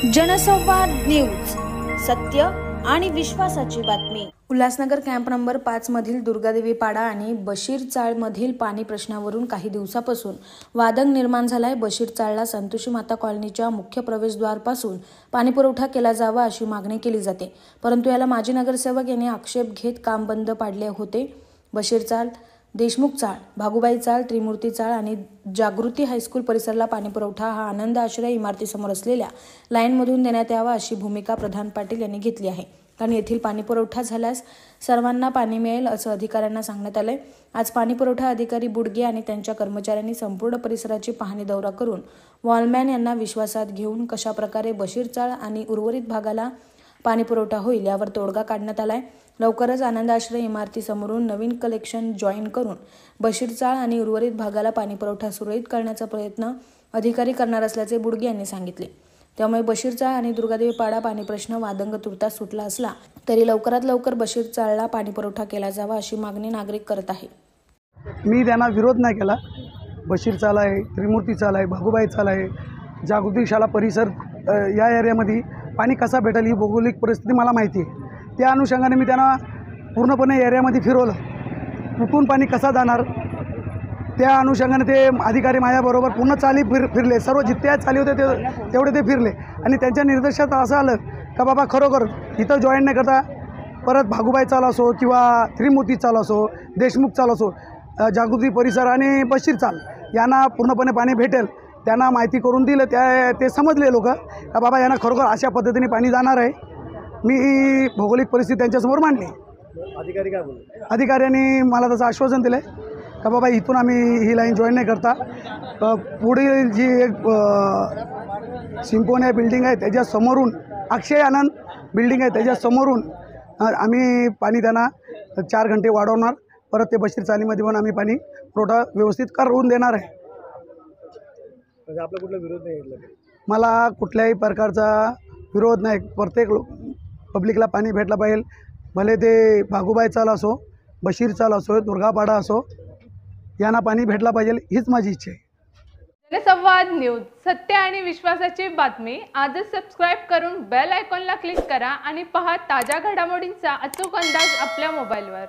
जनसंवाद न्यूज, सत्य आणि विश्वासाची बातमी। उल्हासनगर कॅम्प नंबर 5 मधील दुर्गादेवी पाडा आणि बशीर चाळ मधील पाणी प्रश्नावरून काही दिवसापासून वादंग निर्माण झालाय। बशीर चाळला संतोषी माता कॉलनीच्या मुख्य प्रवेशद्वारापासून पाणी पुरवठा केला जावा अशी मागणी केली जाते, परंतु याला माजी नगरसेवक यांनी आक्षेप घेत काम बंद पाडले होते। बशीर चाळ, देशमुख चाळ, भागुबाई चाळ, त्रिमूर्ती चाळ आणि जागृती हायस्कूल परिसराला पाणी पुरवठा हा आनंद आश्रय इमारतीसमोर असलेल्या लाईनमधून देण्यात यावा अशी भूमिका प्रधान पाटील यांनी घेतली आहे। कारण येथील पाणी पुरवठा झाल्यास सर्वांना पाणी मिळेल असं अधिकाऱ्यांना सांगण्यात आले। आज पाणी पुरवठा अधिकारी बुडगे आणि त्यांच्या कर्मचाऱ्यांनी संपूर्ण परिसराची पाहणी दौरा करून वॉलमॅन यांना विश्वासात घेऊन कशा प्रकारे बशीर चाळ आणि उर्वरित भागाला पाणी पुरवठा होईल यावर तोडगा काढण्यात आलाय। लवकरच आनंद आश्रय इमारतीसमोरून नवीन कलेक्शन जॉईन करून बशीर चाळ आणि उर्वरित भागाला पाणी पुरवठा सुरळीत करण्याचा प्रयत्न अधिकारी करणार असल्याचे बुडगे यांनी सांगितले। त्यामुळे बशीर चाळ आणि दुर्गादेवी पाडा पाणी प्रश्न वादंग तुर्तास सुटला असला तरी लवकरात लवकर बशीर चाळला पाणी पुरवठा केला जावा अशी मागणी नागरिक करत आहे। मी त्यांना विरोध नाही केला। बशीर चाळ आहे, त्रिमूर्ती चाळ आहे, भागुबाई चाळ आहे, जागृती शाळा परिसर या एरियामध्ये पाणी कसा भेटेल ही भौगोलिक परिस्थिती मला माहिती आहे। त्या अनुषंगाने मी त्यांना पूर्णपणे एरियामध्ये फिरवलं, कुठून पाणी कसा जाणार त्या अनुषंगाने ते अधिकारी माझ्याबरोबर पूर्ण चाली फिरले। सर्व जितक्या चाली होते तेवढे ते फिरले आणि त्यांच्या निर्देशात असं आलं का बाबा खरोखर इथं जॉईन नाही करता परत भागुबाई चाळ असो किंवा त्रिमूर्ती चाळ असो, देशमुख चाळ असो, जागृती परिसर आणि बशीर चाळ यांना पूर्णपणे पाणी भेटेल। त्यांना माहिती करून दिलं, ते समजले लोक का बाबा यांना खरोखर अशा पद्धतीने पाणी जाणार आहे। मी ही भौगोलिक परिस्थिती त्यांच्यासमोर मांडली। अधिकारी काय बोलले? अधिकाऱ्यांनी मला तसं आश्वासन दिलं का बाबा इथून आम्ही ही लाईन जॉईन नाही करता, पुढील जी एक सिम्फोनिया बिल्डिंग आहे त्याच्यासमोरून अक्षय आनंद बिल्डिंग आहे त्याच्यासमोरून आम्ही पाणी त्यांना 4 घंटे वाढवणार। परत ते बशीर चाळीमध्ये पण आम्ही पाणी पुरवठा व्यवस्थित करून देणार आहे। म्हणजे आपला कुठला विरोध नाही आहे? मला कुठल्याही प्रकारचा विरोध नाही। प्रत्येक पब्लिकला पाणी भेटलं पाहिजे, भले ते भागुबाई चाळ असो, बशीर चाळ असो, दुर्गापाडा असो, यांना पाणी भेटला पाहिजे हीच माझी इच्छा आहे। जनसंवाद न्यूज, सत्य आणि विश्वासाची बातमी। आजच सबस्क्राइब करून बेल आयकॉनला क्लिक करा आणि पहा ताज्या घडामोडींचा अचूक अंदाज आपल्या मोबाईलवर।